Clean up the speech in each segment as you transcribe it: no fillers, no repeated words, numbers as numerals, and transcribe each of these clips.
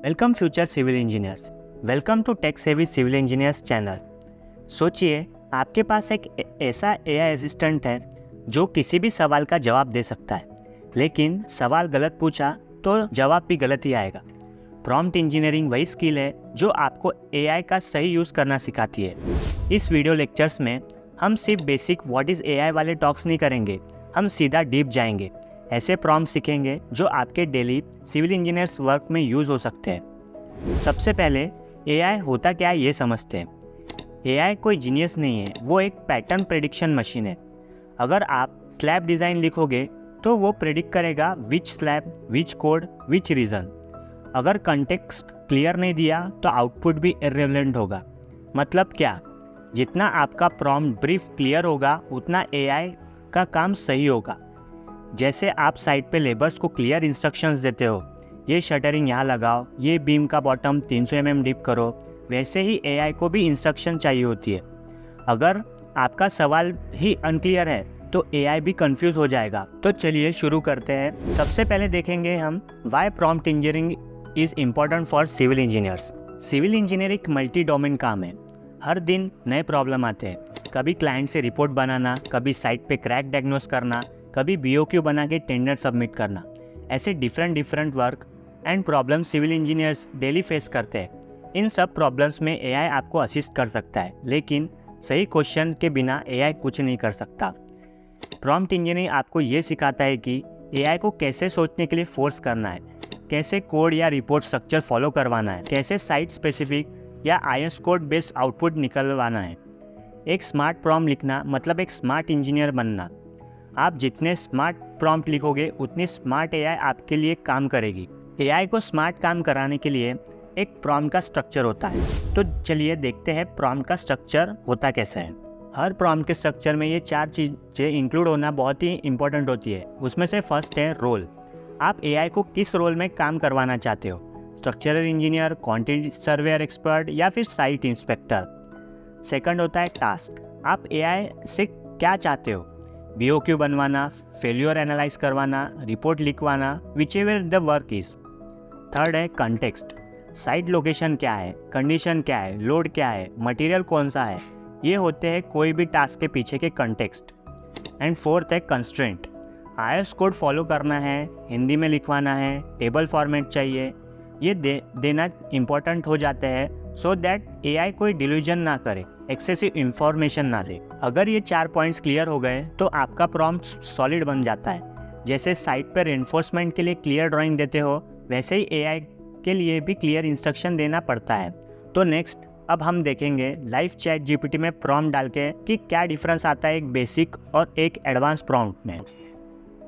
Welcome future civil engineers. Welcome to tech savvy civil engineers channel. सोचिए आपके पास एक ऐसा एआई असिस्टेंट है जो किसी भी सवाल का जवाब दे सकता है, लेकिन सवाल गलत पूछा तो जवाब भी गलत ही आएगा। प्रॉम्प्ट इंजीनियरिंग वही स्किल है जो आपको एआई का सही यूज़ करना सिखाती है। इस वीडियो लेक्चर्स में हम सिर्फ बेसिक व्हाट इज़ एआई वाले टॉक्स नहीं करेंगे, हम सीधा डीप जाएंगे। ऐसे प्रॉम्प्ट सीखेंगे जो आपके डेली सिविल इंजीनियर्स वर्क में यूज़ हो सकते हैं। सबसे पहले एआई होता क्या है ये समझते हैं। एआई कोई जीनियस नहीं है, वो एक पैटर्न प्रेडिक्शन मशीन है। अगर आप स्लैब डिज़ाइन लिखोगे तो वो प्रेडिक्ट करेगा which slab, which code, which reason. अगर कंटेक्स्ट क्लियर नहीं दिया तो आउटपुट भी इर्रेलेवेंट होगा। मतलब क्या, जितना आपका प्रॉम्प्ट ब्रीफ क्लियर होगा उतना एआई का काम सही होगा। जैसे आप साइट पे लेबर्स को क्लियर इंस्ट्रक्शंस देते हो, ये शटरिंग यहाँ लगाओ, ये बीम का बॉटम 300 mm डीप करो, वैसे ही एआई को भी इंस्ट्रक्शन चाहिए होती है। अगर आपका सवाल ही अनक्लियर है तो एआई भी कंफ्यूज हो जाएगा। तो चलिए शुरू करते हैं। सबसे पहले देखेंगे हम why prompt engineering is important for civil engineers. Civil engineering एक मल्टी डोमेन काम है। हर दिन नए प्रॉब्लम आते हैं। कभी क्लाइंट से रिपोर्ट बनाना, कभी साइट पे क्रैक डायग्नोस करना, कभी बीओक्यू बना के टेंडर सबमिट करना। ऐसे different work and problem civil engineers daily face करते हैं। इन सब प्रॉब्लम्स में एआई आपको असिस्ट कर सकता है, लेकिन सही क्वेश्चन के बिना एआई कुछ नहीं कर सकता। प्रॉम्प्ट इंजीनियरिंग आपको ये सिखाता है कि एआई को कैसे सोचने के लिए फोर्स करना है, कैसे कोड या रिपोर्ट स्ट्रक्चर फॉलो करवाना है, कैसे साइट स्पेसिफिक या आईएस कोड बेस्ड आउटपुट निकलवाना है। एक स्मार्ट प्रॉम्प्ट लिखना मतलब एक स्मार्ट इंजीनियर बनना। आप जितने स्मार्ट प्रॉम्प्ट लिखोगे उतनी स्मार्ट एआई आपके लिए काम करेगी। एआई को स्मार्ट काम कराने के लिए एक प्रॉम्प्ट का स्ट्रक्चर होता है। तो चलिए देखते हैं प्रॉम्प्ट का स्ट्रक्चर होता कैसा है। हर प्रॉम्प्ट के स्ट्रक्चर में ये 4 चीज़ें इंक्लूड होना बहुत ही इंपॉर्टेंट होती है। उसमें से फर्स्ट है रोल। आप एआई को किस रोल में काम करवाना चाहते हो, structural engineer, quantity surveyor expert या फिर साइट इंस्पेक्टर। सेकंड होता है टास्क। आप एआई से क्या चाहते हो, बीओक्यू बनवाना, फेल्योर एनालाइज करवाना, रिपोर्ट लिखवाना, whichever the work is. Third है कंटेक्स्ट। साइट लोकेशन क्या है, कंडीशन क्या है, लोड क्या है, मटेरियल कौन सा है, ये होते हैं कोई भी टास्क के पीछे के कंटेक्स्ट। एंड फोर्थ है कंस्ट्रेंट। आईएस कोड फॉलो करना है, हिंदी में लिखवाना है, टेबल फॉर्मेट चाहिए, ये देना इम्पोर्टेंट हो जाते हैं सो दैट एआई कोई डिल्यूजन ना करे, एक्सेसिव इंफॉर्मेशन ना दे। अगर ये 4 पॉइंट्स क्लियर हो गए तो आपका प्रॉम्प्ट सॉलिड बन जाता है। जैसे साइट पर रेनफोर्समेंट के लिए क्लियर ड्राइंग देते हो, वैसे ही एआई के लिए भी क्लियर इंस्ट्रक्शन देना पड़ता है। तो नेक्स्ट अब हम देखेंगे लाइव चैट जीपीटी में प्रॉम्प्ट डाल के कि क्या डिफरेंस आता है एक बेसिक और एक एडवांस प्रॉम्प्ट में।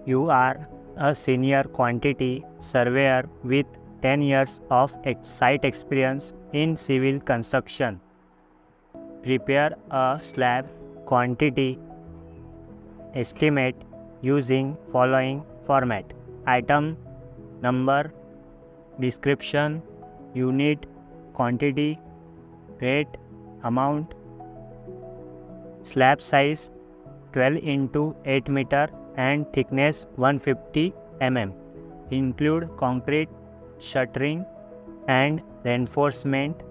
You are a senior quantity surveyor with 10 years of site experience in civil construction. Prepare a slab quantity estimate using following format: item number, description, unit, quantity, rate, amount, slab size 12 into 8 meter and thickness 150 mm. Include concrete, shuttering and reinforcement.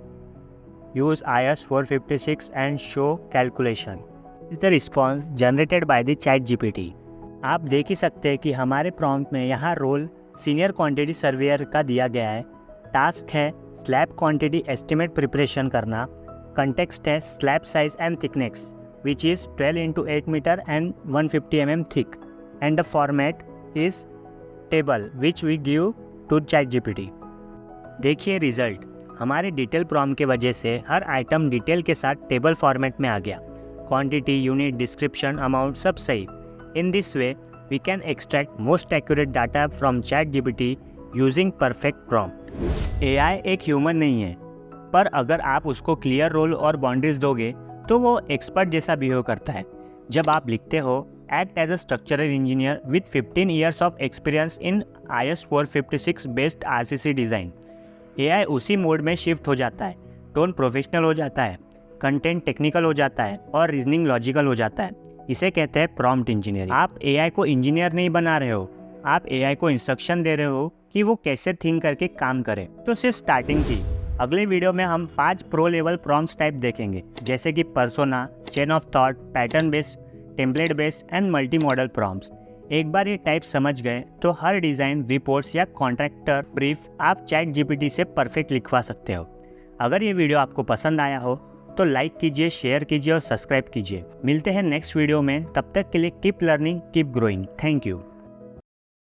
Use IS 456 and show calculation. This is the response generated by the ChatGPT. आप देख ही सकते हैं कि हमारे prompt में यहाँ role senior quantity surveyor का दिया गया है, टास्क है स्लैब क्वांटिटी एस्टिमेट प्रिपरेशन करना, कंटेक्स्ट है slab size and thickness which is 12 into 8 meter and 150 mm thick, and the format is table which we give to ChatGPT। देखिए result, हमारे detail prompt के वजह से हर आइटम डिटेल के साथ table format में आ गया। क्वांटिटी, यूनिट, डिस्क्रिप्शन, अमाउंट सब सही। In this way we can extract most accurate data from ChatGPT using perfect prompt. AI एक ह्यूमन नहीं है, पर अगर आप उसको क्लियर रोल और बाउंड्रीज दोगे तो वो एक्सपर्ट जैसा बिहेव करता है। जब आप लिखते हो act as a structural engineer with 15 years of experience in IS 456 based RCC design, AI उसी मोड में शिफ्ट हो जाता है, टोन प्रोफेशनल हो जाता है, कंटेंट टेक्निकल हो जाता है और रीजनिंग लॉजिकल हो जाता है। इसे कहते हैं प्रॉम्प्ट इंजीनियरिंग। आप AI को इंजीनियर नहीं बना रहे हो, आप एआई को इंस्ट्रक्शन दे रहे हो कि वो कैसे थिंक करके काम करे। तो सिर्फ स्टार्टिंग थी। अगले वीडियो में हम 5 प्रो लेवल प्रॉम्प्ट्स टाइप देखेंगे, जैसे कि persona, chain of thought, pattern based, template based and multi modal prompts. एक बार ये टाइप समझ गए तो हर डिज़ाइन, रिपोर्ट्स या कॉन्ट्रैक्टर ब्रीफ आप चैट जीपीटी से परफेक्ट लिखवा सकते हो। अगर ये वीडियो आपको पसंद आया हो तो लाइक कीजिए, शेयर कीजिए और सब्सक्राइब कीजिए। मिलते हैं नेक्स्ट वीडियो में, तब तक के लिए keep learning, keep growing. Thank you.